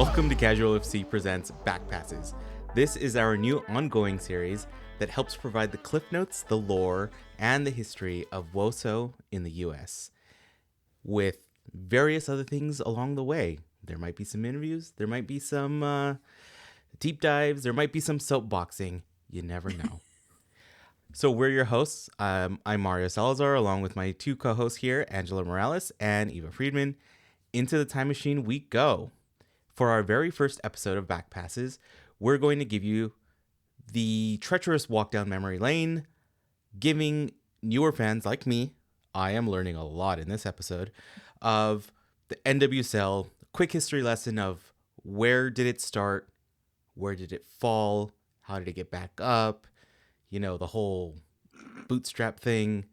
Welcome to Casual FC Presents Backpasses. This is our new ongoing series that helps provide the cliff notes, the lore, and the history of WoSo in the US, with various other things along the way. There might be some interviews, there might be some deep dives, there might be some soapboxing. You never know. So we're your hosts. I'm Mario Salazar, along with my two co-hosts here, Angela Morales and Eva Friedman. Into the time machine we go. For our very first episode of Backpasses, we're going to give you the treacherous walk down memory lane, giving newer fans like me, I am learning a lot in this episode, of the NWSL, quick history lesson of where did it start, where did it fall, how did it get back up, the whole bootstrap thing,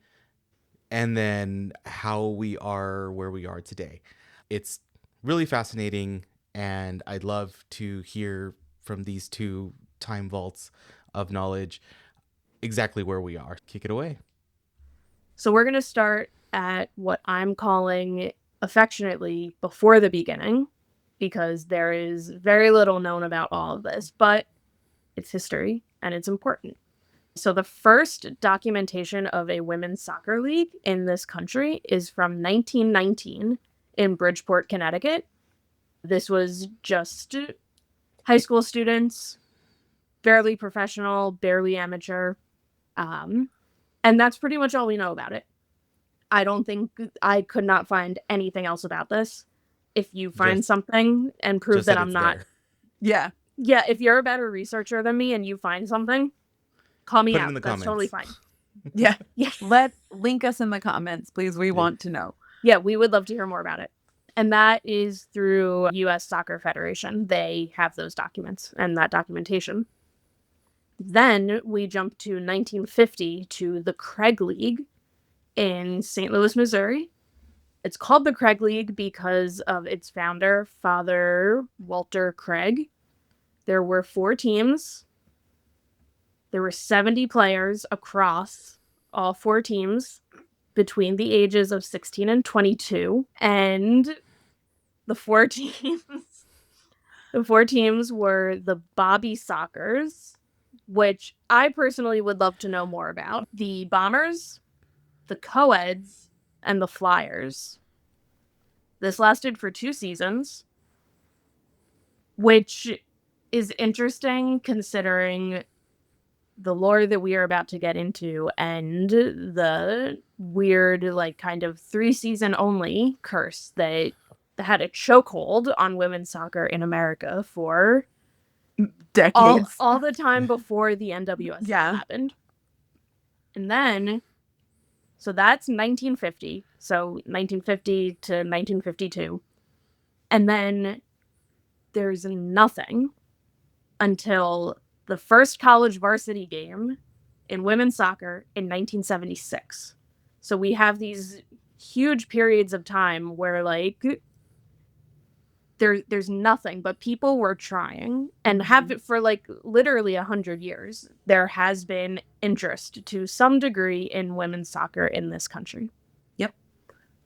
and then how we are where we are today. It's really fascinating, and I'd love to hear from these two time vaults of knowledge exactly where we are. Kick it away. So we're going to start at what I'm calling affectionately before the beginning, because there is very little known about all of this, but it's history and it's important. So the first documentation of a women's soccer league in this country is from 1919 in Bridgeport, Connecticut. This was just high school students, barely professional, barely amateur. And that's pretty much all we know about it. I could not find anything else about this. If you find something and prove that I'm not. There. Yeah, if you're a better researcher than me and you find something, call me Put it out. in the That's comments. totally fine. Yeah. Yeah. Link us in the comments, please. We want to know. Yeah, we would love to hear more about it. And that is through US Soccer Federation. They have those documents and that documentation. Then we jump to 1950 to the Craig League in St. Louis, Missouri. It's called the Craig League because of its founder, Father Walter Craig. There were 4 teams. There were 70 players across all 4 teams between the ages of 16 and 22. And the 4 teams were the Bobby Sockers, which I personally would love to know more about. The Bombers, the Co-eds, and the Flyers. This lasted for 2 seasons, which is interesting considering the lore that we are about to get into and the weird, kind of 3-season only curse that had a chokehold on women's soccer in America for decades. All the time before the NWSL happened. And then, so that's 1950. So 1950 to 1952. And then there's nothing until the first college varsity game in women's soccer in 1976. So we have these huge periods of time where there's nothing, but people were trying and have it for literally 100 years. There has been interest to some degree in women's soccer in this country. Yep.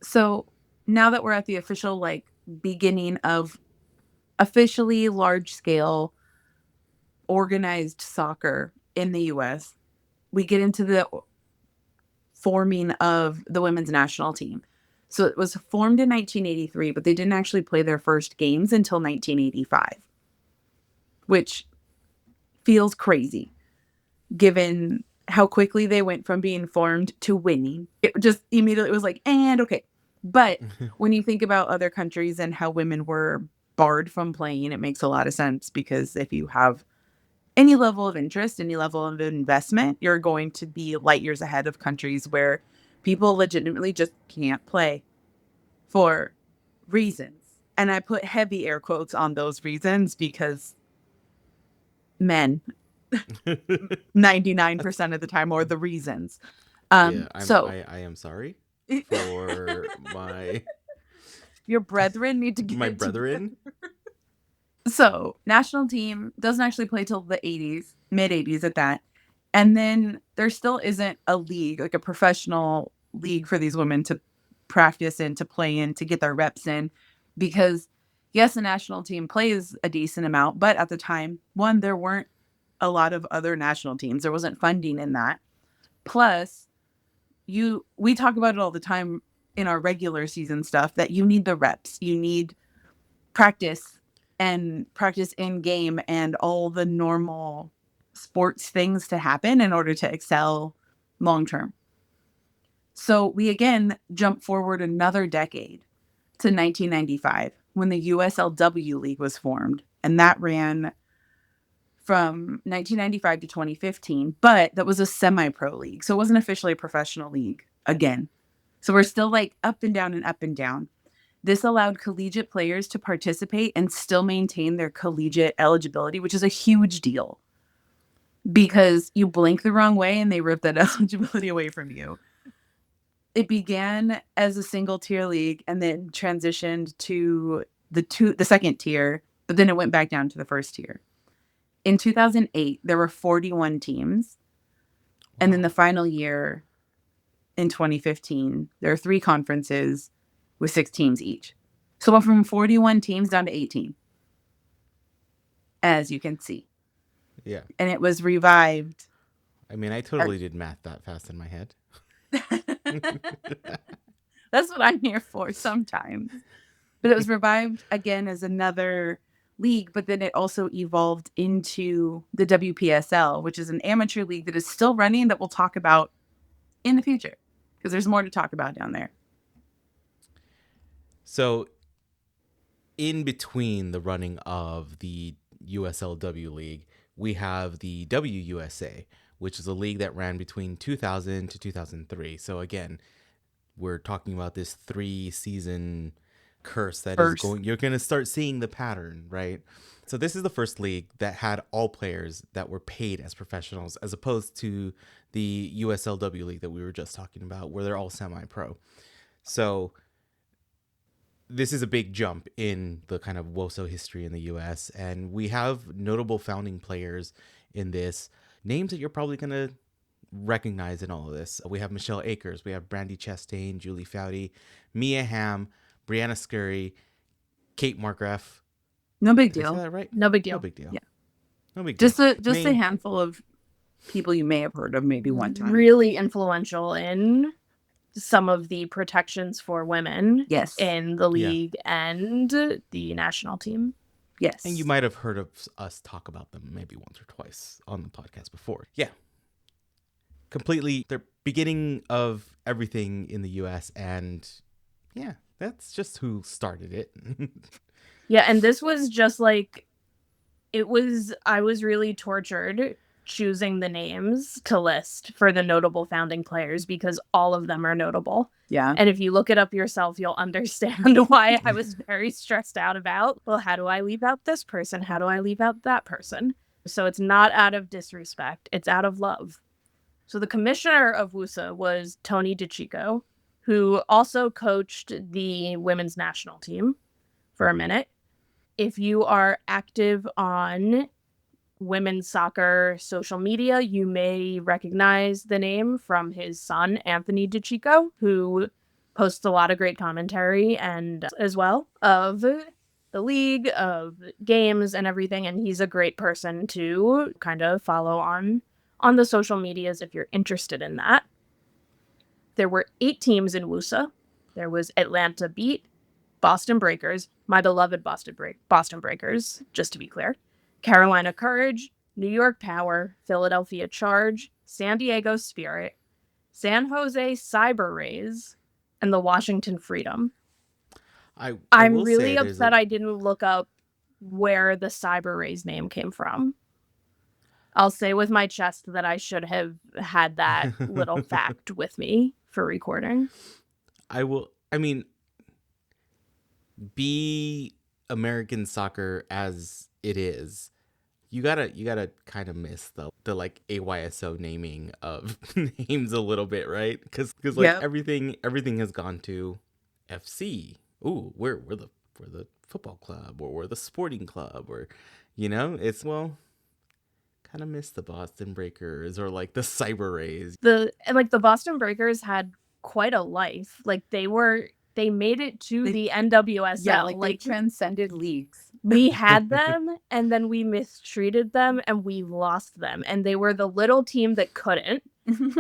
So now that we're at the official beginning of officially large scale organized soccer in the US, we get into the forming of the women's national team. So it was formed in 1983, but they didn't actually play their first games until 1985, which feels crazy given how quickly they went from being formed to winning. It just immediately was okay. But when you think about other countries and how women were barred from playing, it makes a lot of sense, because if you have any level of interest, any level of investment, you're going to be light years ahead of countries where people legitimately just can't play for reasons. And I put heavy air quotes on those reasons because men, 99% of the time, are the reasons. I am sorry for your brethren need to get my brethren. So national team doesn't actually play till the 80s, mid 80s at that. And then there still isn't a league, a professional league for these women to practice in, to play in, to get their reps in, because Yes, the national team plays a decent amount, but at the time, one, there weren't a lot of other national teams. There wasn't funding in that. Plus, we talk about it all the time in our regular season stuff that you need the reps. You need practice and practice in game and all the normal sports things to happen in order to excel long term. So we again jump forward another decade to 1995 when the USLW League was formed, and that ran from 1995 to 2015, but that was a semi-pro league. So it wasn't officially a professional league again. So we're still like up and down and up and down. This allowed collegiate players to participate and still maintain their collegiate eligibility, which is a huge deal because you blink the wrong way and they rip that eligibility away from you. It began as a single tier league and then transitioned to the second tier, but then it went back down to the first tier. In 2008, there were 41 teams. Wow. And then the final year in 2015, there are 3 conferences with 6 teams each. So it went from 41 teams down to 18, as you can see. Yeah. And it was revived. I mean, I totally did math that fast in my head. That's what I'm here for sometimes. But it was revived again as another league, but then it also evolved into the WPSL, which is an amateur league that is still running that we'll talk about in the future because there's more to talk about down there. So in between the running of the USLW League, we have the WUSA, which is a league that ran between 2000 to 2003. So again, we're talking about this 3-season curse that is going, you're going to start seeing the pattern, right? So this is the first league that had all players that were paid as professionals, as opposed to the USLW League that we were just talking about, where they're all semi-pro. So this is a big jump in the kind of WoSo history in the US, and we have notable founding players in this, names that you're probably going to recognize in all of this. We have Michelle Akers, we have Brandy Chastain, Julie Foudy, Mia Hamm, Brianna Scurry, Kate Markgraf. No big deal. Did I say that right? No big deal. No big deal. Yeah. No big deal. Just a handful of people you may have heard of maybe one time. Really influential in some of the protections for women in the league and the national team. Yes. And you might have heard of us talk about them maybe once or twice on the podcast before. Yeah. Completely the beginning of everything in the US, and yeah, that's just who started it. Yeah, and this was just like, I was really tortured choosing the names to list for the notable founding players because all of them are notable. Yeah. And if you look it up yourself, you'll understand why I was very stressed out about, well, how do I leave out this person? How do I leave out that person? So it's not out of disrespect. It's out of love. So the commissioner of WUSA was Tony DiCicco, who also coached the women's national team for a minute. If you are active on women's soccer social media, you may recognize the name from his son, Anthony DiCicco, who posts a lot of great commentary and as well of the league, of games and everything. And he's a great person to kind of follow on the social medias if you're interested in that. There were 8 teams in WUSA. There was Atlanta Beat, Boston Breakers, my beloved Boston Breakers, just to be clear, Carolina Courage, New York Power, Philadelphia Charge, San Diego Spirit, San Jose Cyber Rays, and the Washington Freedom. I'm really upset I didn't look up where the Cyber Rays name came from. I'll say with my chest that I should have had that little fact with me for recording. Be American soccer as it is, you gotta kind of miss the like AYSO naming of names a little bit, right? Because like everything has gone to FC. Ooh, we're the football club, or we're the sporting club, or it's kind of miss the Boston Breakers or like the Cyber Rays. The Boston Breakers had quite a life. Like they were They made it to the NWSL. Yeah, like they transcended leagues. We had them, and then we mistreated them, and we lost them. And they were the little team that couldn't.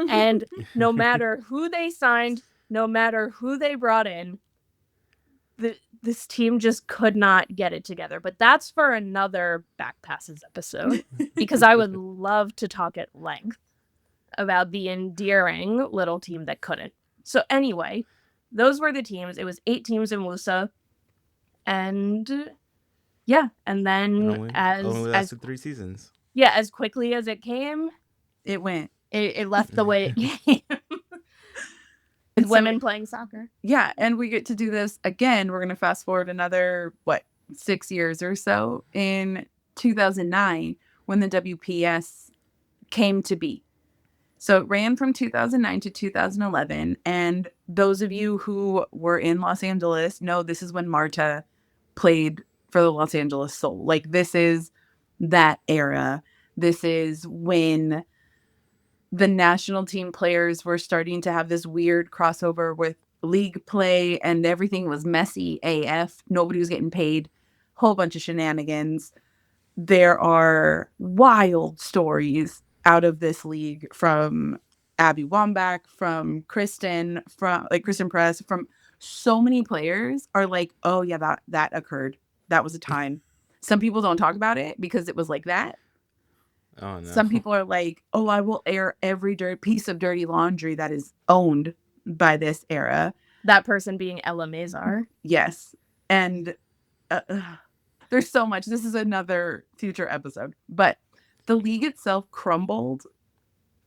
And no matter who they signed, no matter who they brought in, this team just could not get it together. But that's for another Backpasses episode, because I would love to talk at length about the endearing little team that couldn't. So anyway, those were the teams. It was 8 teams in WUSA. And yeah, and then only lasted 3 seasons. Yeah, as quickly as it came, it went. It left the way it came. With women playing soccer. Yeah, and we get to do this again. We're going to fast forward another, 6 years or so, in 2009 when the WPS came to be. So it ran from 2009 to 2011. And those of you who were in Los Angeles know this is when Marta played for the Los Angeles Soul. Like, this is that era. This is when the national team players were starting to have this weird crossover with league play, and everything was messy AF. Nobody was getting paid. Whole bunch of shenanigans. There are wild stories out of this league from Abby Wambach, from Kristen Press, from so many players are like, oh yeah, that occurred. That was a time. Some people don't talk about it because it was like that. Oh, no. Some people are like, oh, I will air every piece of dirty laundry that is owned by this era. That person being Ella Mazar. Yes. And there's so much. This is another future episode. But the league itself crumbled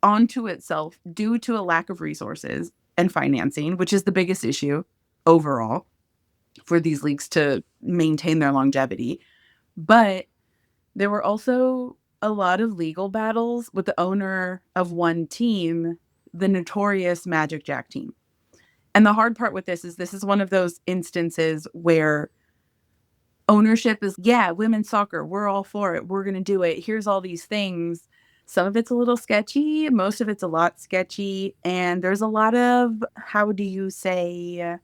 onto itself due to a lack of resources and financing, which is the biggest issue overall for these leagues to maintain their longevity. But there were also a lot of legal battles with the owner of one team, the notorious Magic Jack team. And the hard part with this is one of those instances where ownership is, yeah, women's soccer, we're all for it. We're going to do it. Here's all these things. Some of it's a little sketchy. Most of it's a lot sketchy. And there's a lot of, how do you say,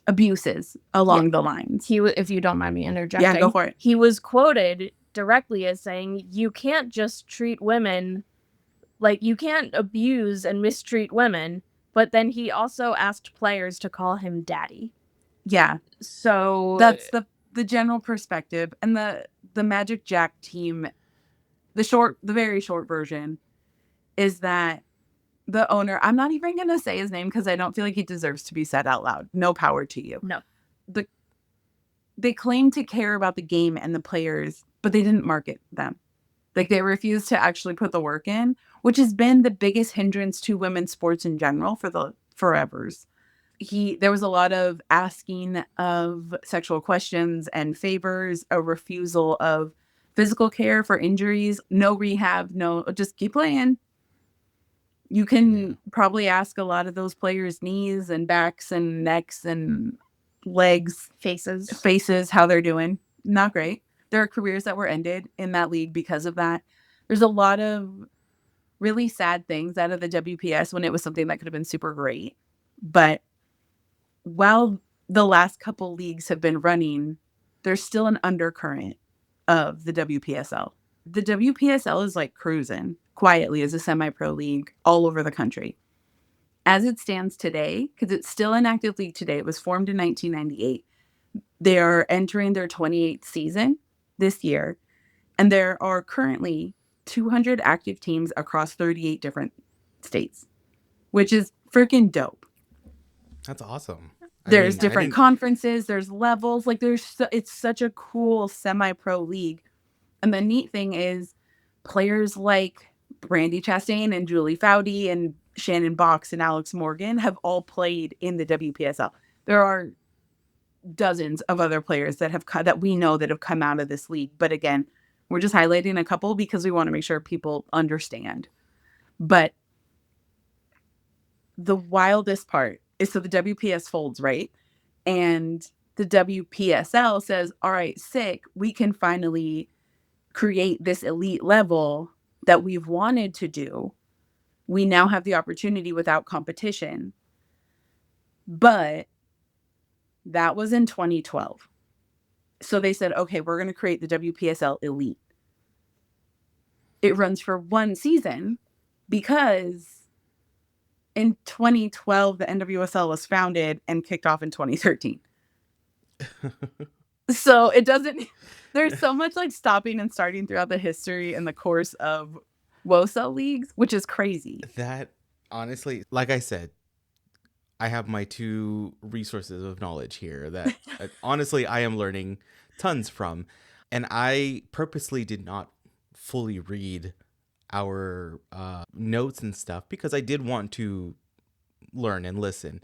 abuses along the lines. If you don't mind me interjecting. Yeah, go for it. He was quoted directly as saying, you can't just treat women, like, you can't abuse and mistreat women. But then he also asked players to call him daddy. Yeah. So that's the general perspective. And the Magic Jack team, the very short version is that the owner, I'm not even going to say his name because I don't feel like he deserves to be said out loud. No power to you. No. They claim to care about the game and the players, but they didn't market them. Like, they refused to actually put the work in, which has been the biggest hindrance to women's sports in general for the forevers. There was a lot of asking of sexual questions and favors, a refusal of physical care for injuries, no rehab, no, just keep playing. You can probably ask a lot of those players' knees and backs and necks and legs, faces, how they're doing. Not great. There are careers that were ended in that league because of that. There's a lot of really sad things out of the WPS when it was something that could have been super great. But while the last couple leagues have been running, there's still an undercurrent of the WPSL. The WPSL is like cruising quietly as a semi-pro league all over the country. As it stands today, because it's still an active league today, it was formed in 1998. They are entering their 28th season this year, and there are currently 200 active teams across 38 different states, which is freaking dope. That's awesome. There's different conferences, there's levels, like it's such a cool semi-pro league. And the neat thing is players like Brandy Chastain and Julie Foudy and Shannon Box and Alex Morgan have all played in the WPSL. There are dozens of other players that we know that have come out of this league. But again, we're just highlighting a couple because we want to make sure people understand. But the wildest part is, so the WPS folds, right? And the WPSL says, all right, sick, we can finally create this elite level that we've wanted to do. We now have the opportunity without competition. But That was in 2012. So they said, okay, we're going to create the WPSL Elite. It runs for one season because in 2012, the NWSL was founded and kicked off in 2013. So it doesn't, there's so much like stopping and starting throughout the history and the course of WOSO leagues, which is crazy. That, honestly, like I said, I have my two resources of knowledge here that honestly I am learning tons from. And I purposely did not fully read our notes and stuff because I did want to learn and listen.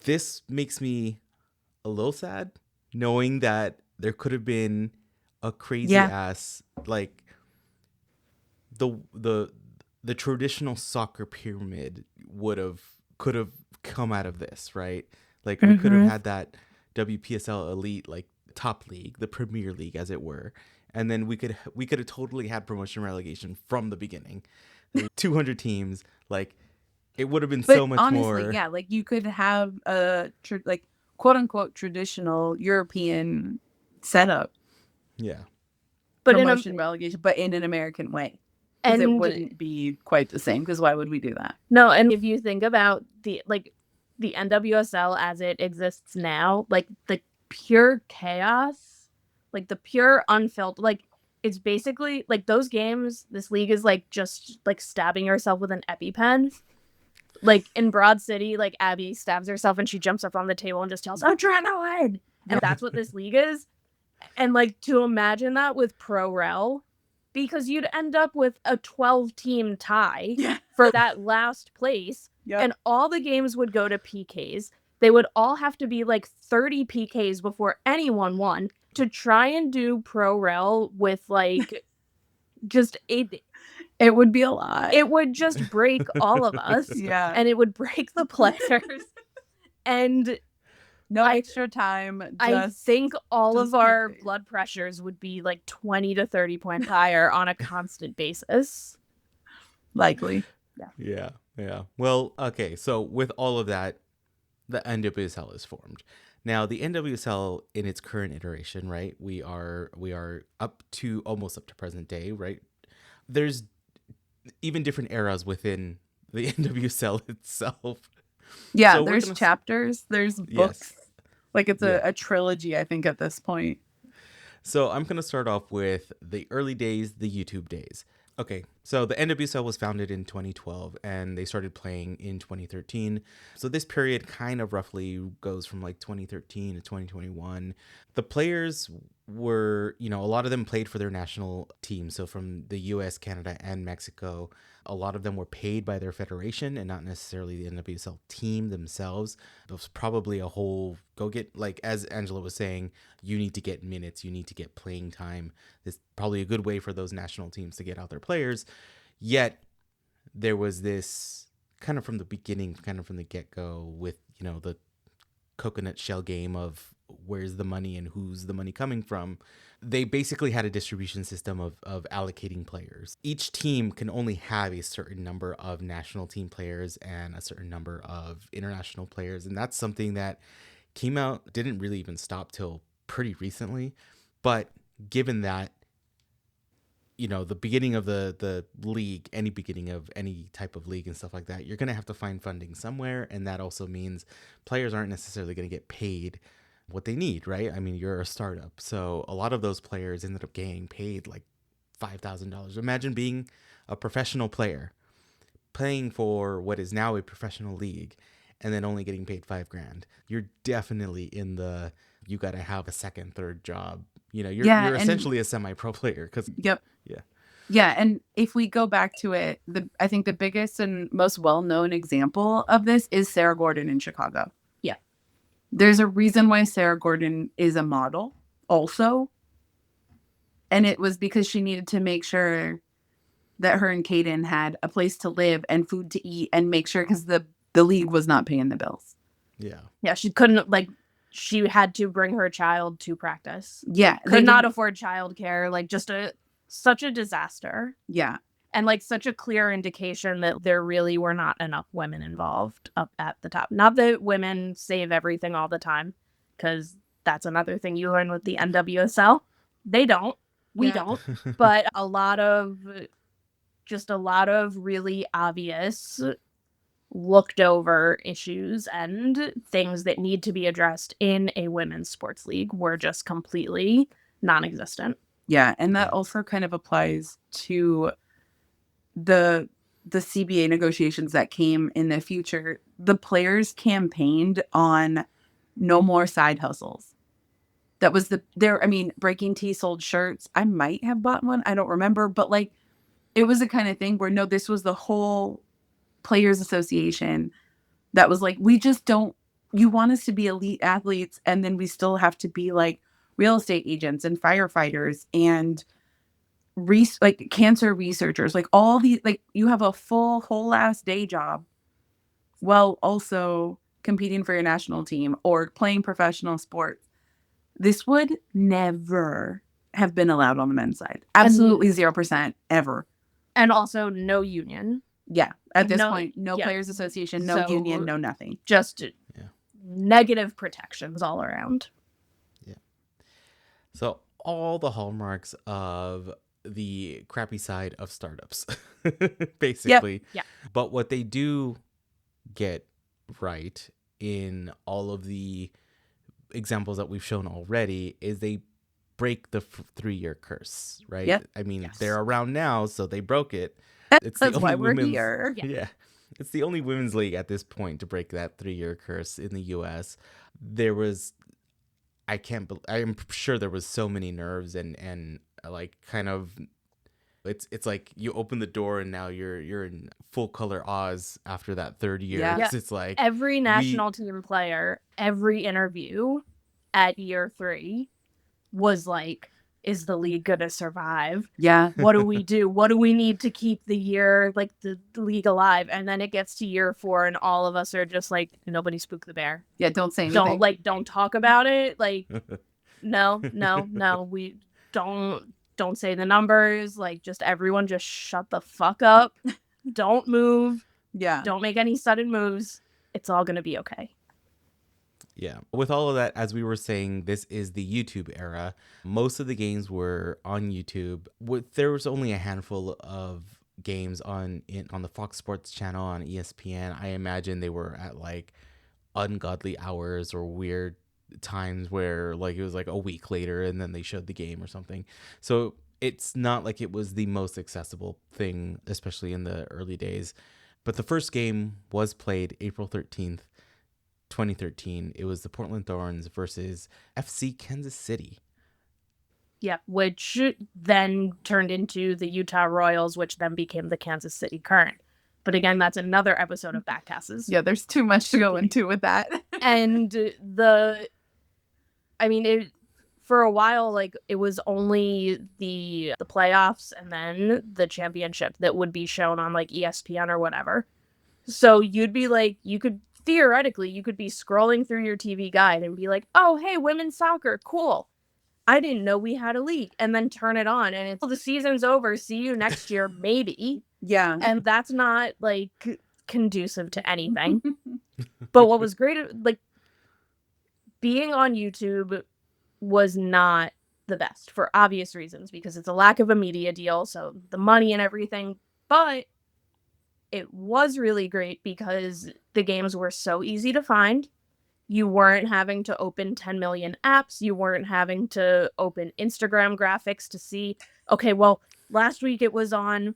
This makes me a little sad knowing that there could have been a crazy ass, like the traditional soccer pyramid could have come out of this, right? Like we could have had that WPSL elite, like top league, the Premier League as it were, and then we could have totally had promotion relegation from the beginning. 200 teams, like it would have been so much honestly, more. yeah, like you could have a like quote unquote traditional European setup. Yeah. But promotion relegation, but in an American way. Because it wouldn't be quite the same, because why would we do that? No, and if you think about the NWSL as it exists now, like the pure chaos, like the pure unfiltered, like it's basically like those games, this league is like just like stabbing yourself with an EpiPen. Like in Broad City, like Abby stabs herself and she jumps up on the table and just yells, "Adrenaline!" And that's what this league is. And like to imagine that with Pro Rel, because you'd end up with a 12-team tie for that last place. Yep. And all the games would go to PKs. They would all have to be like 30 PKs before anyone won to try and do Pro Rel with like just it would be a lot. It would just break all of us. Yeah. And it would break the players. And no extra time. I think all of our blood pressures would be like 20 to 30 points higher on a constant basis. Likely. Yeah. Well, okay. So with all of that, the NWSL is formed. Now, the NWSL in its current iteration, right? We are almost up to present day, right? There's even different eras within the NWSL itself. Yeah, so there's chapters, there's books. Yes. Like it's a trilogy, I think, at this point. So I'm going to start off with the early days, the YouTube days. Okay, so the NWSL was founded in 2012 and they started playing in 2013. So this period kind of roughly goes from like 2013 to 2021. The players were, a lot of them played for their national team. So from the US, Canada, and Mexico, a lot of them were paid by their federation and not necessarily the NWSL team themselves. It was probably a whole go get, like as Angela was saying, you need to get minutes, you need to get playing time. It's probably a good way for those national teams to get out their players. Yet there was this kind of from the beginning, kind of from the get-go with, the coconut shell game of where's the money and who's the money coming from. They basically had a distribution system of allocating players. Each team can only have a certain number of national team players and a certain number of international players. And that's something that came out, didn't really even stop till pretty recently. But given that, the beginning of the league, any beginning of any type of league and stuff like that, you're going to have to find funding somewhere. And that also means players aren't necessarily going to get paid what they need, right? I mean, you're a startup. So a lot of those players ended up getting paid like $5,000. Imagine being a professional player playing for what is now a professional league and then only getting paid $5,000. You're definitely in the, you got to have a second, third job. You're essentially a semi-pro player. Yep. Yeah. And if we go back to it, I think the biggest and most well-known example of this is Sarah Gordon in Chicago. Yeah. There's a reason why Sarah Gordon is a model also. And it was because she needed to make sure that her and Caden had a place to live and food to eat and make sure, because the league was not paying the bills. Yeah. Yeah, she couldn't, she had to bring her child to practice. Yeah. Could not afford childcare, just such a disaster. Yeah. And like such a clear indication that there really were not enough women involved up at the top. Not that women save everything all the time, because that's another thing you learn with the NWSL. They don't. We don't. But a lot of really obvious looked over issues and things that need to be addressed in a women's sports league were just completely non-existent. Yeah, and that also kind of applies to the CBA negotiations that came in the future. The players campaigned on no more side hustles. That was Breaking Tea sold shirts. I might have bought one. I don't remember, but like it was the kind of thing where no, this was the whole players association that was like, we just don't, you want us to be elite athletes, and then we still have to be like real estate agents and firefighters and like cancer researchers, like all these, like you have a full whole ass day job while also competing for your national team or playing professional sports. This would never have been allowed on the men's side. Absolutely 0% ever. And also no union. Yeah. At this point, no players association, no union, no nothing. Just negative protections all around. Yeah. So all the hallmarks of the crappy side of startups, basically. Yeah. But what they do get right in all of the examples that we've shown already is they break the 3-year curse, right? Yep. I mean, they're around now, so they broke it. That's why we're here. Yeah. It's the only women's league at this point to break that 3-year curse in the US. There was, I'm sure there was so many nerves and like kind of, it's like you open the door and now you're in full color Oz after that 3rd year. Yeah. It's like every national team player, every interview at year 3 was like, is the league gonna survive? Yeah. What do we do? What do we need to keep the year, like the league alive? And then it gets to year 4 and all of us are just like, nobody spook the bear. Yeah, don't say anything. Don't talk about it. Like, no, we don't say the numbers. Like, just everyone just shut the fuck up. Don't move. Yeah. Don't make any sudden moves. It's all gonna be okay. Yeah. With all of that, as we were saying, this is the YouTube era. Most of the games were on YouTube. There was only a handful of games on the Fox Sports channel on ESPN. I imagine they were at like ungodly hours or weird times where like it was like a week later and then they showed the game or something. So it's not like it was the most accessible thing, especially in the early days. But the first game was played April 13th. 2013. It was the Portland Thorns versus FC Kansas City. Yeah, which then turned into the Utah Royals, which then became the Kansas City Current. But again, that's another episode of Backpasses. Yeah, there's too much to go into with that. And for a while, like it was only the playoffs and then the championship that would be shown on like ESPN or whatever. So you'd be like, theoretically, you could be scrolling through your TV guide and be like, oh, hey, women's soccer, cool. I didn't know we had a league. And then turn it on and it's, the season's over. See you next year, maybe. Yeah. And that's not like conducive to anything. But what was great, like being on YouTube was not the best for obvious reasons because it's a lack of a media deal. So the money and everything. But it was really great because the games were so easy to find. You weren't having to open 10 million apps. You weren't having to open Instagram graphics to see, okay, well, last week it was on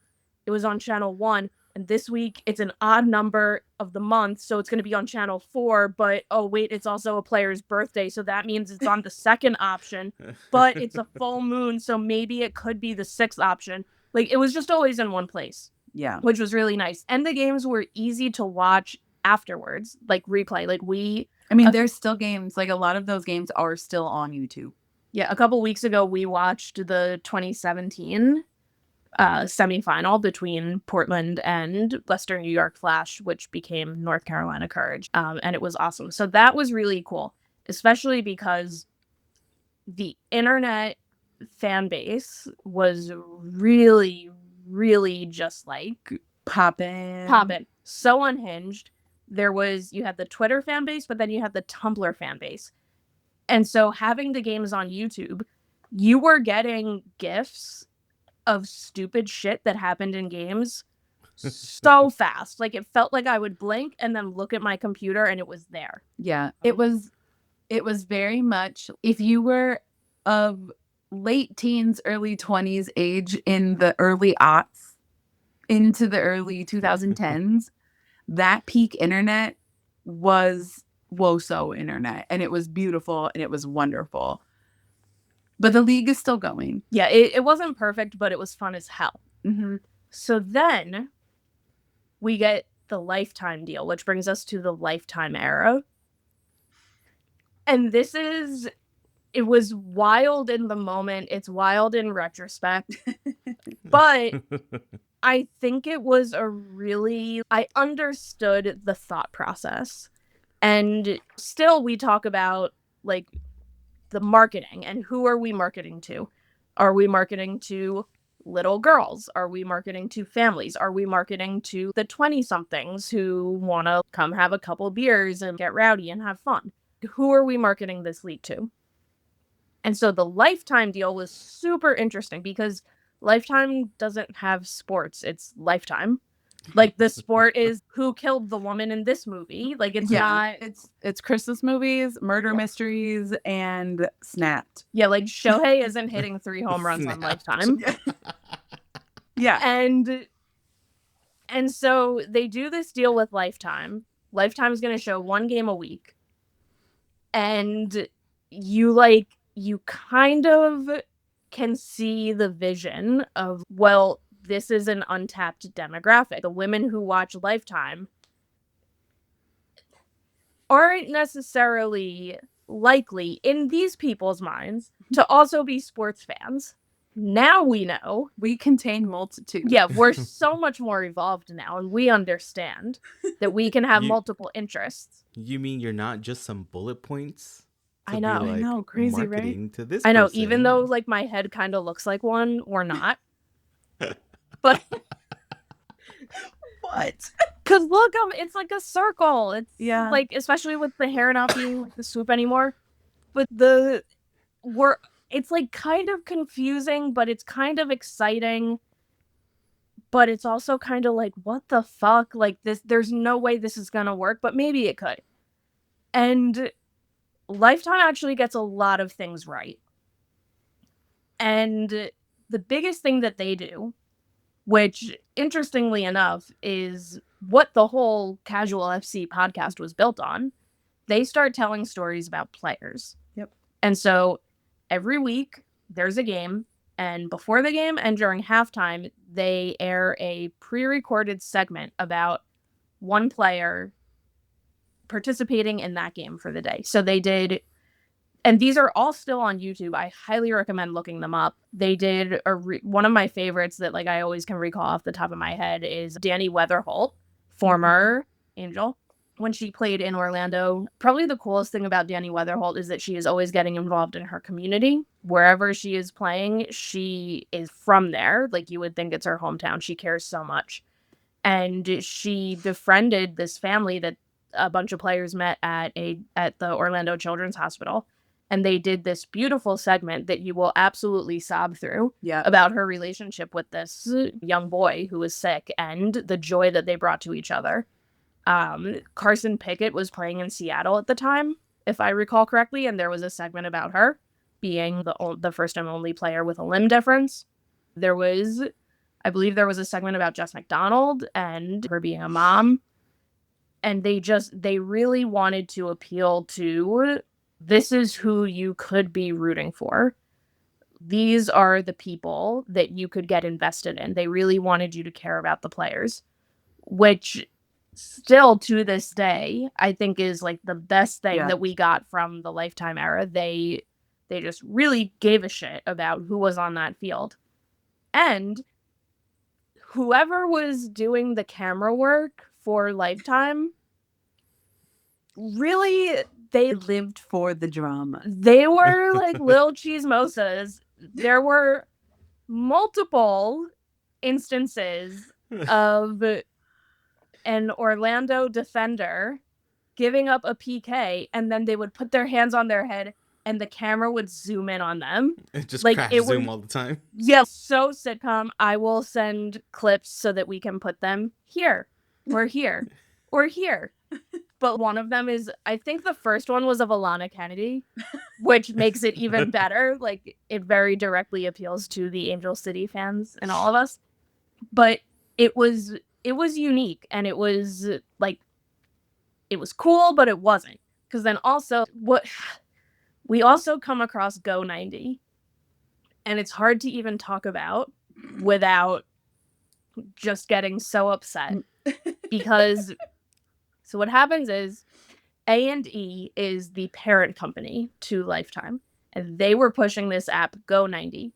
channel 1 and this week it's an odd number of the month, so it's going to be on channel 4, but oh wait, it's also a player's birthday, so that means it's on the second option, but it's a full moon, so maybe it could be the 6th option. Like it was just always in one place. Yeah. Which was really nice. And the games were easy to watch afterwards, like replay. Like there's still games, like a lot of those games are still on YouTube. Yeah, a couple weeks ago, we watched the 2017 semifinal between Portland and Western New York Flash, which became North Carolina Courage. And it was awesome. So that was really cool, especially because the internet fan base was really, really just like poppin'. So unhinged. You had the Twitter fan base, but then you had the Tumblr fan base. And so having the games on YouTube, you were getting GIFs of stupid shit that happened in games so fast. Like, it felt like I would blink and then look at my computer and it was there. Yeah, it was very much, if you were of late teens, early 20s age in the early aughts into the early 2010s, that peak internet was WoSo internet, and it was beautiful and it was wonderful. But the league is still going. Yeah, it wasn't perfect, but it was fun as hell. Mm-hmm. So then we get the Lifetime deal, which brings us to the Lifetime era. And it was wild in the moment. It's wild in retrospect. But I think it was I understood the thought process. And still we talk about like the marketing and who are we marketing to? Are we marketing to little girls? Are we marketing to families? Are we marketing to the 20-somethings who want to come have a couple beers and get rowdy and have fun? Who are we marketing this league to? And so the Lifetime deal was super interesting because Lifetime doesn't have sports. It's Lifetime. Like, the sport is who killed the woman in this movie. Like, it's not... It's Christmas movies, murder mysteries, and Snapped. Yeah, like, Shohei isn't hitting 3 home runs on Lifetime. Yeah. And so they do this deal with Lifetime. Lifetime's going to show 1 game a week. And you kind of can see the vision of, well, this is an untapped demographic. The women who watch Lifetime aren't necessarily likely, in these people's minds, to also be sports fans. Now we know. We contain multitudes. Yeah, we're so much more evolved now, and we understand that we can have multiple interests. You mean you're not just some bullet points? I know, crazy, marketing right? To this I know, person. even though like my head kind of looks like one, we're not. But what? Because look, it's like a circle. It's Yeah. like, especially with the hair not being like the swoop anymore. But it's like kind of confusing, but it's kind of exciting. But it's also kind of like, what the fuck? Like, there's no way this is gonna work, but maybe it could. And Lifetime actually gets a lot of things right. And the biggest thing that they do, which interestingly enough is what the whole Casual FC podcast was built on, they start telling stories about players. Yep. And so every week there's a game, and before the game and during halftime, they air a pre-recorded segment about one player participating in that game for the day. So they did, and these are all still on YouTube. I highly recommend looking them up. They did one of my favorites that like I always can recall off the top of my head is Danny Weatherholt, former Angel, when she played in Orlando. Probably the coolest thing about Danny Weatherholt is that she is always getting involved in her community. Wherever she is playing, she is from there. Like, you would think it's her hometown. She cares so much. And she befriended this family that a bunch of players met at the Orlando Children's Hospital. And they did this beautiful segment that you will absolutely sob through about her relationship with this young boy who was sick and the joy that they brought to each other. Carson Pickett was playing in Seattle at the time, if I recall correctly, and there was a segment about her being the first and only player with a limb difference. I believe there was a segment about Jess McDonald and her being a mom. And they really wanted to appeal to, this is who you could be rooting for. These are the people that you could get invested in. They really wanted you to care about the players, which still to this day, I think is like the best thing that we got from the Lifetime era. They just really gave a shit about who was on that field. And whoever was doing the camera work for Lifetime, really, they lived for the drama. They were like little chismosas. There were multiple instances of an Orlando defender giving up a PK, and then they would put their hands on their head and the camera would zoom in on them. It just Like, crash it zoom was- all the time. Yeah, so sitcom. I will send clips so that we can put them here, or here, or here. But one of them is, I think the first one was of Alana Kennedy, which makes it even better. Like, it very directly appeals to the Angel City fans and all of us. But it was unique, and it was like, it was cool, but it wasn't. Because then also, we also come across Go 90, and it's hard to even talk about without just getting so upset. Because, so what happens is, A&E is the parent company to Lifetime, and they were pushing this app, Go 90,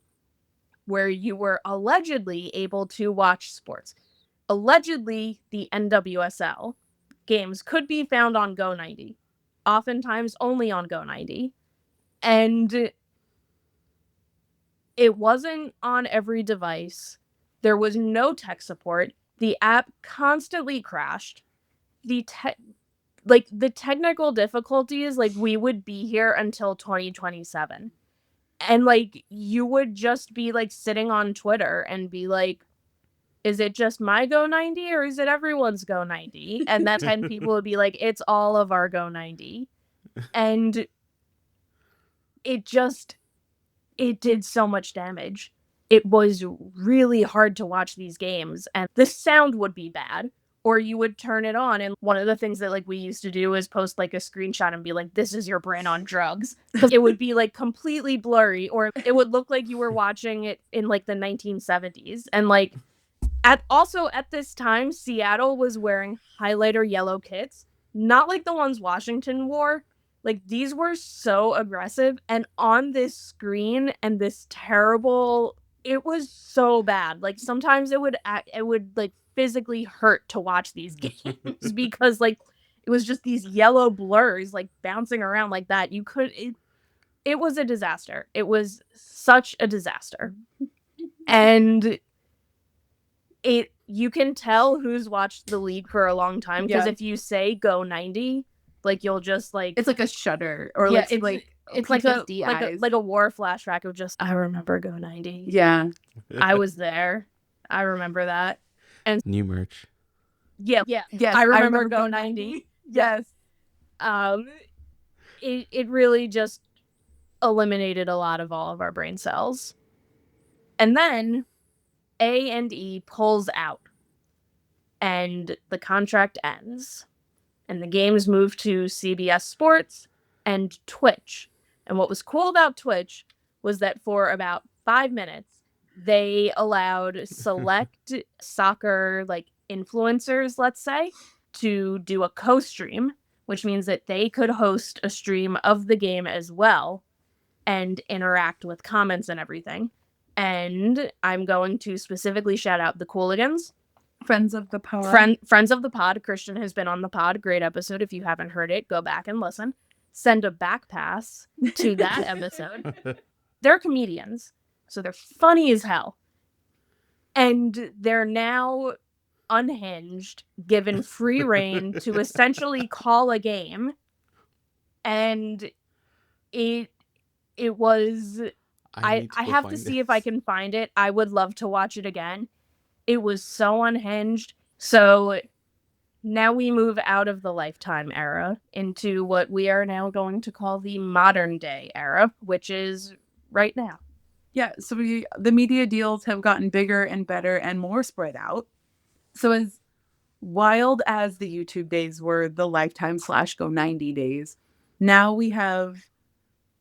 where you were allegedly able to watch sports. Allegedly, the NWSL games could be found on Go 90, oftentimes only on Go 90, and it wasn't on every device. There was no tech support. The app constantly crashed. The technical difficulties, like, we would be here until 2027. And, like, you would just be, like, sitting on Twitter and be like, is it just my Go 90 or is it everyone's Go 90? And then 10 people would be like, it's all of our Go 90. And it did so much damage. It was really hard to watch these games, and the sound would be bad, or you would turn it on, and one of the things that, like, we used to do is post, like, a screenshot and be like, this is your brain on drugs, because it would be, like, completely blurry, or it would look like you were watching it in, like, the 1970s. And, like, at this time, Seattle was wearing highlighter yellow kits, not like the ones Washington wore. Like, these were so aggressive, and on this screen, and this terrible, it was so bad. Like, sometimes it would like physically hurt to watch these games because, like, it was just these yellow blurs, like, bouncing around like that. It was a disaster. It was such a disaster. And you can tell who's watched the league for a long time, because if you say Go 90, like, you'll just, like, It's like a shudder, or yeah, it's like PTSD eyes. like a war flashback of just, I remember Go 90. Yeah. I was there. I remember that. And New merch. yeah, Yes, I remember Go 90. Yes. It really just eliminated a lot of all of our brain cells. And then A&E pulls out, and the contract ends, and the games move to CBS Sports and Twitch. And what was cool about Twitch was that for about 5 minutes, they allowed select soccer, like, influencers, let's say, to do a co-stream, which means that they could host a stream of the game as well and interact with comments and everything. And I'm going to specifically shout out the Cooligans. Friends of the pod. Friends of the pod. Christian has been on the pod. Great episode. If you haven't heard it, go back and listen. Send a back pass to that episode. They're comedians, so they're funny as hell. And they're now unhinged, given free reign to essentially call a game. And it was... I have to see if I can find it. I would love to watch it again. It was so unhinged. So now we move out of the Lifetime era into what we are now going to call the modern day era, which is right now. Yeah, so the media deals have gotten bigger and better and more spread out. So as wild as the YouTube days were, the Lifetime / Go 90 days, now we have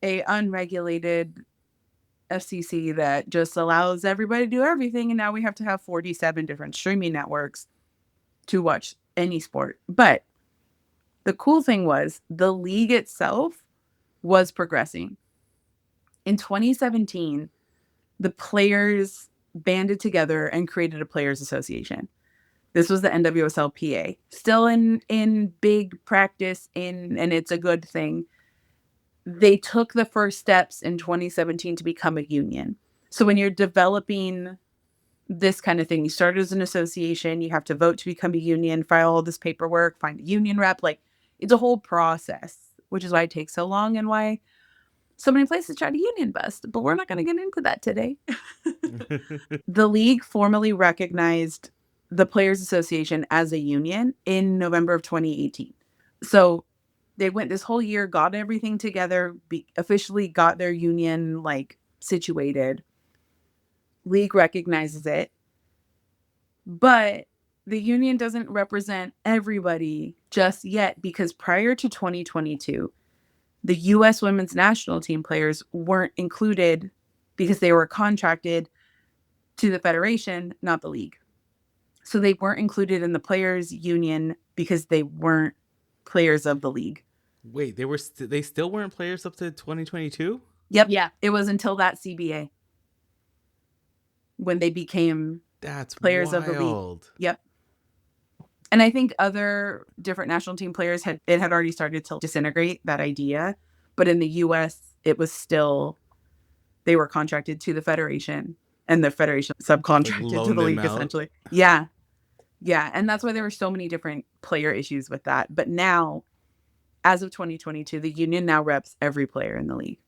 a unregulated FCC that just allows everybody to do everything, and now we have to have 47 different streaming networks to watch any sport. But the cool thing was the league itself was progressing. In 2017, the players banded together and created a players association. This was the NWSL PA, still in big practice, and it's a good thing. They took the first steps in 2017 to become a union. So when you're developing this kind of thing. You start as an association, you have to vote to become a union, file all this paperwork, find a union rep. Like, it's a whole process, which is why it takes so long and why so many places try to union bust. But we're not going to get into that today. The league formally recognized the Players Association as a union in November of 2018. So they went this whole year, got everything together, officially got their union like situated. League recognizes it, but the union doesn't represent everybody just yet, because prior to 2022, the U.S. women's national team players weren't included because they were contracted to the federation, not the league. So they weren't included in the players union because they weren't players of the league. Wait, they still weren't players up to 2022? Yep. Yeah. It was until that CBA when they became players of the league. Yep. And I think other different national team players had already started to disintegrate that idea. But in the US, it was still, they were contracted to the federation, and the federation subcontracted to the league, essentially. Yeah. Yeah. And that's why there were so many different player issues with that. But now, as of 2022, the union now reps every player in the league,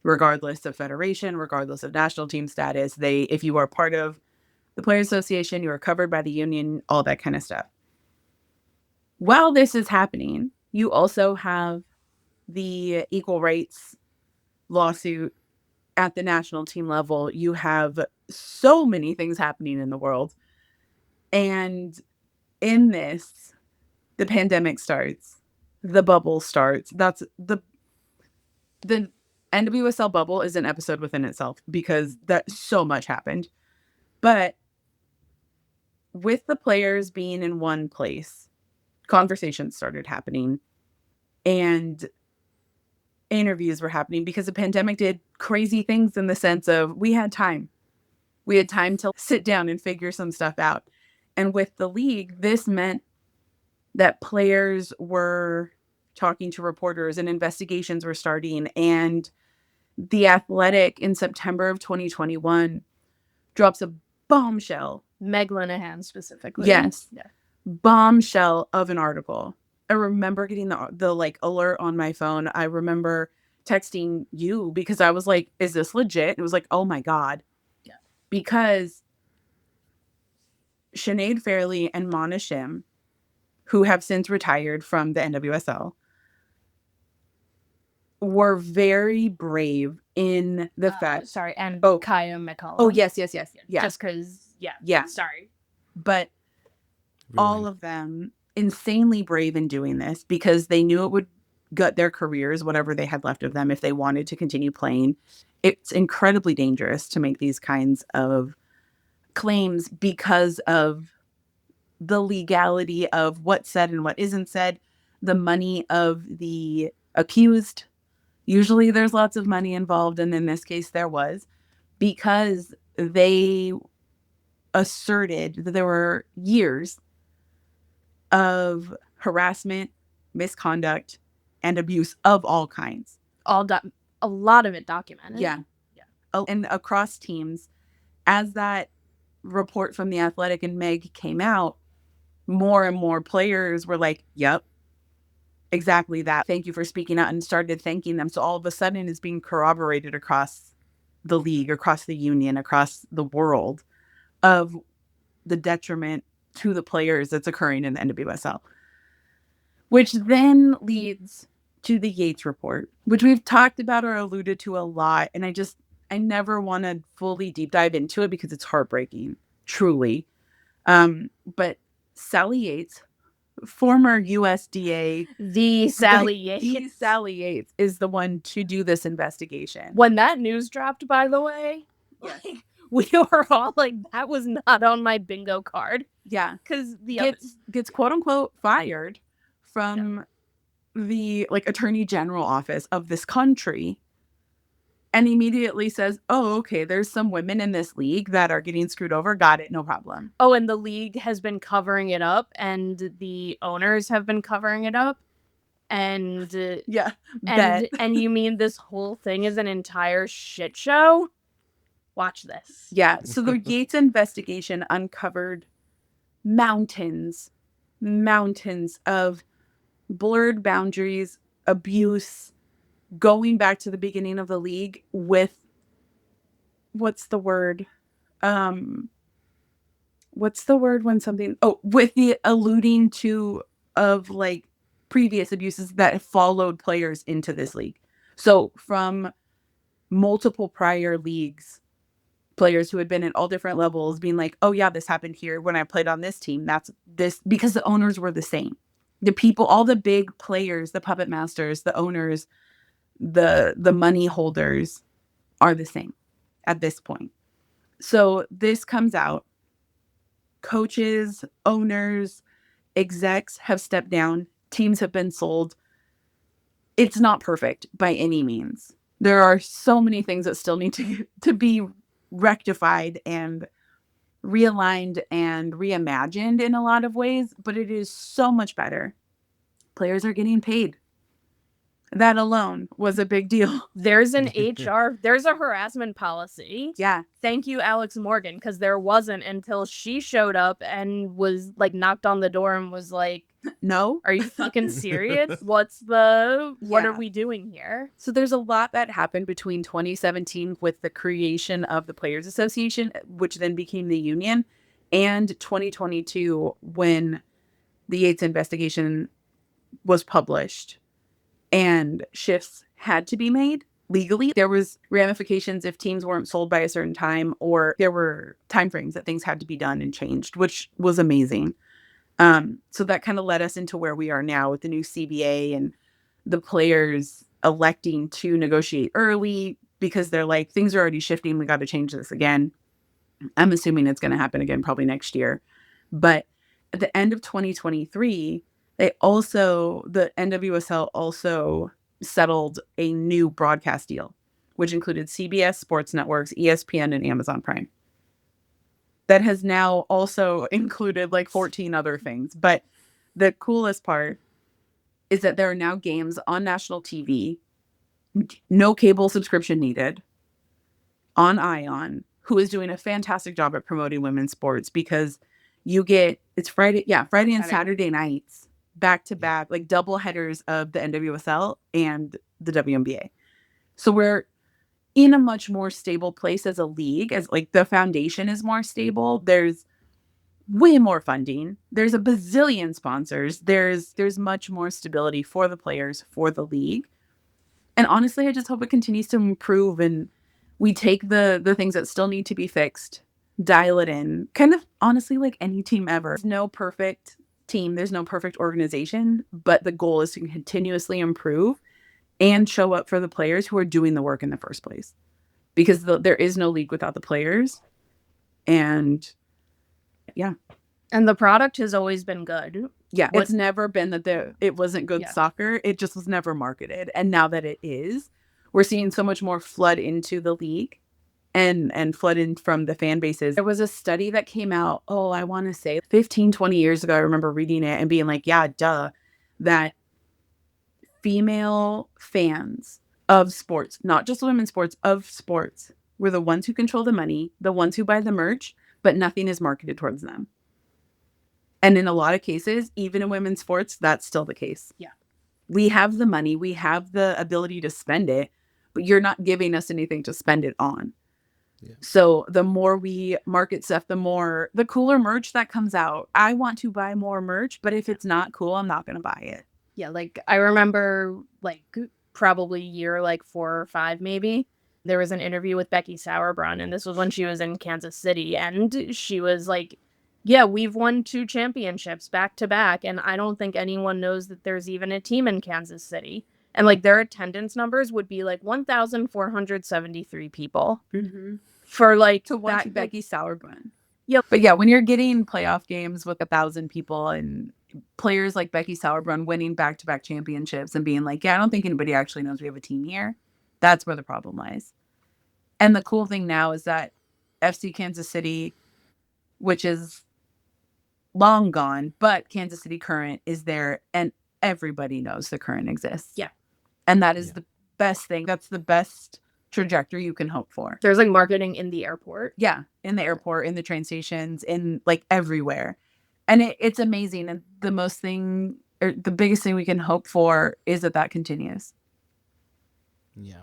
regardless of federation, regardless of national team status. If you are part of the Players Association, you are covered by the union, all that kind of stuff. While this is happening, you also have the equal rights lawsuit at the national team level. You have so many things happening in the world. And in this, the pandemic starts. The bubble starts. That's the NWSL bubble is an episode within itself, because that so much happened. But with the players being in one place, conversations started happening and interviews were happening, because the pandemic did crazy things in the sense of we had time. We had time to sit down and figure some stuff out. And with the league, this meant that players were talking to reporters and investigations were starting. And The Athletic in September of 2021 drops a bombshell. Meg Linehan specifically. Yes. Yeah. Bombshell of an article. I remember getting the like alert on my phone. I remember texting you because I was like, is this legit? It was like, oh my God. Yeah. Because Sinead Fairley and Mana Shim, who have since retired from the NWSL, were very brave in the fact. Sorry, and Kaya McCullough. Oh, yes. Yeah. Just because, Yeah. Sorry. But all of them insanely brave in doing this, because they knew it would gut their careers, whatever they had left of them, if they wanted to continue playing. It's incredibly dangerous to make these kinds of claims because of the legality of what's said and what isn't said, the money of the accused. Usually there's lots of money involved, and in this case there was, because they asserted that there were years of harassment, misconduct, and abuse of all kinds. A lot of it documented. Yeah. And across teams, as that report from The Athletic and Meg came out, more and more players were like, yep, exactly that. Thank you for speaking out, and started thanking them. So all of a sudden it's being corroborated across the league, across the union, across the world, of the detriment to the players that's occurring in the NWSL. Which then leads to the Yates report, which we've talked about or alluded to a lot. And I never want to fully deep dive into it because it's heartbreaking, truly. But Sally Yates, former USDA, the Sally Yates. The Sally Yates is the one to do this investigation. When that news dropped, by the way, we were all like, that was not on my bingo card. Yeah. Because gets quote unquote fired from the attorney general office of this country, and immediately says, oh, okay, there's some women in this league that are getting screwed over. Got it. No problem. Oh, and the league has been covering it up, and the owners have been covering it up. And yeah. And you mean this whole thing is an entire shit show? Watch this. Yeah. So the Yates investigation uncovered mountains of blurred boundaries, abuse, going back to the beginning of the league with with the alluding to of like previous abuses that followed players into this league. So from multiple prior leagues, players who had been at all different levels being like, oh yeah, this happened here when I played on this team. That's this, because the owners were the same. The people, all the big players, the puppet masters, the owners, the money holders are the same at this point. So this comes out. Coaches, owners, execs have stepped down. Teams have been sold. It's not perfect by any means. There are so many things that still need to be rectified and realigned and reimagined in a lot of ways, but it is so much better. Players are getting paid. That alone was a big deal. There's an HR, there's a harassment policy. Yeah. Thank you, Alex Morgan, because there wasn't until she showed up and was like knocked on the door and was like, no, are you fucking serious? What are Yeah. we doing here? So there's a lot that happened between 2017 with the creation of the Players Association, which then became the union, and 2022 when the Yates investigation was published and shifts had to be made legally. There was ramifications if teams weren't sold by a certain time, or there were timeframes that things had to be done and changed, which was amazing. So that kind of led us into where we are now with the new CBA and the players electing to negotiate early because they're like, things are already shifting. We got to change this again. I'm assuming it's going to happen again probably next year. But at the end of 2023, the NWSL also settled a new broadcast deal, which included CBS Sports Networks, ESPN, and Amazon Prime. That has now also included like 14 other things. But the coolest part is that there are now games on national TV, no cable subscription needed, on ION, who is doing a fantastic job at promoting women's sports, because it's Friday and Saturday nights, back to back, like double headers of the NWSL and the WNBA. So we're in a much more stable place as a league, as like the foundation is more stable. There's way more funding. There's a bazillion sponsors. There's much more stability for the players, for the league. And honestly, I just hope it continues to improve and we take the things that still need to be fixed, dial it in, kind of honestly like any team ever. There's no perfect team. There's no perfect organization, but the goal is to continuously improve and show up for the players who are doing the work in the first place, because there is no league without the players. And yeah. And the product has always been good. Yeah. It's never been that it wasn't good soccer. It just was never marketed. And now that it is, we're seeing so much more flood into the league and flood in from the fan bases. There was a study that came out, I want to say 15, 20 years ago. I remember reading it and being like, yeah, duh, that female fans of sports, not just women's sports, of sports, were the ones who control the money, the ones who buy the merch, but nothing is marketed towards them. And in a lot of cases, even in women's sports, that's still the case. Yeah. We have the money, we have the ability to spend it, but you're not giving us anything to spend it on. Yeah. So the more we market stuff, the cooler merch that comes out. I want to buy more merch, but if it's not cool, I'm not going to buy it. Yeah, like I remember like probably year like 4 or 5 maybe, there was an interview with Becky Sauerbrunn, and this was when she was in Kansas City, and she was like, yeah, we've won 2 championships back to back, and I don't think anyone knows that there's even a team in Kansas City. And like their attendance numbers would be like 1,473 people for like to watch Becky Sauerbrunn. Yep. But yeah, when you're getting playoff games with 1,000 people and players like Becky Sauerbrunn winning back-to-back championships and being like, yeah, I don't think anybody actually knows we have a team here. That's where the problem lies. And the cool thing now is that FC Kansas City, which is long gone, but Kansas City Current is there and everybody knows the Current exists. Yeah. And that is the best thing. That's the best trajectory you can hope for. There's like marketing in the airport. Yeah, in the airport, in the train stations, in like everywhere. And it's amazing. And the biggest thing we can hope for is that continues. Yeah.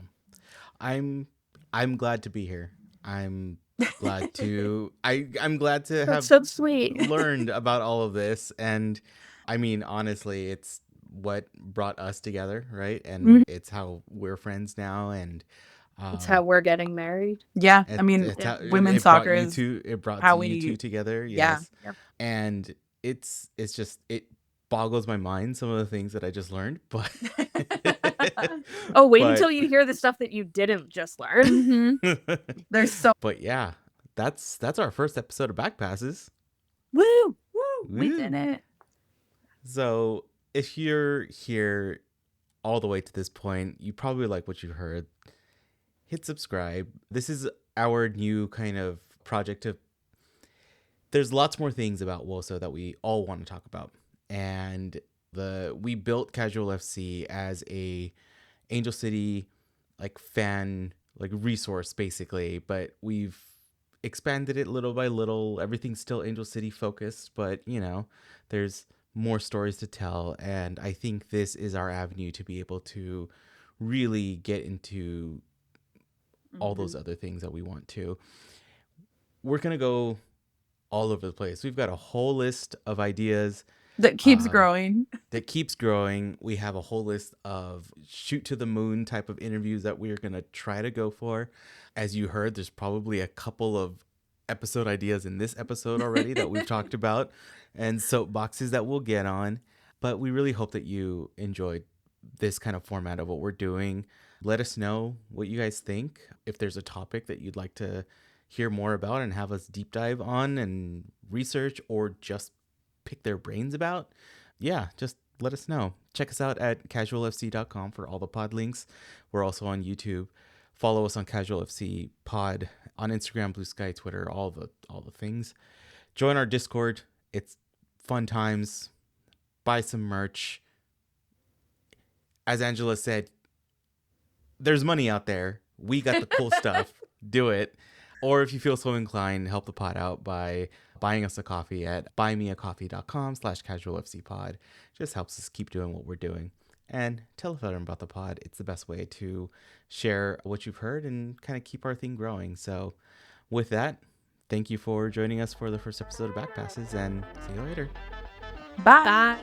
I'm glad to be here. I'm glad to I'm glad to have That's so sweet. learned about all of this. And I mean, honestly, it's what brought us together, right? And it's how we're friends now, and It's how we're getting married. Yeah, I mean, women's soccer is brought how you two together. Yes. Yeah. Yep. And it's just, it boggles my mind, some of the things that I just learned, but oh, wait until you hear the stuff that you didn't just learn. There's so. But yeah, that's our first episode of Backpasses. Woo! We did it. So if you're here all the way to this point, you probably like what you heard. Hit subscribe. This is our new kind of project of, there's lots more things about WoSo that we all want to talk about. And we built Casual FC as a Angel City like fan like resource basically, but we've expanded it little by little. Everything's still Angel City focused, but you know, there's more stories to tell, and I think this is our avenue to be able to really get into all those other things that we want to. We're gonna go all over the place. We've got a whole list of ideas that keeps growing. We have a whole list of shoot to the moon type of interviews that we're going to try to go for. As you heard, there's probably a couple of episode ideas in this episode already that we've talked about, and soapboxes that we'll get on. But we really hope that you enjoyed this kind of format of what we're doing. Let us know what you guys think. If there's a topic that you'd like to hear more about and have us deep dive on and research, or just pick their brains about, yeah, just let us know. Check us out at casualfc.com for all the pod links. We're also on YouTube. Follow us on Casual FC Pod on Instagram, BLUESKY, Twitter, all the things. Join our Discord. It's fun times. Buy some merch. As Angela said, there's money out there. We got the cool stuff. Do it. Or if you feel so inclined, help the pod out by buying us a coffee at buymeacoffee.com/casualfcpod. Just helps us keep doing what we're doing. And tell a friend about the pod. It's the best way to share what you've heard and kind of keep our thing growing. So with that, thank you for joining us for the first episode of Backpasses, and see you later. Bye. Bye.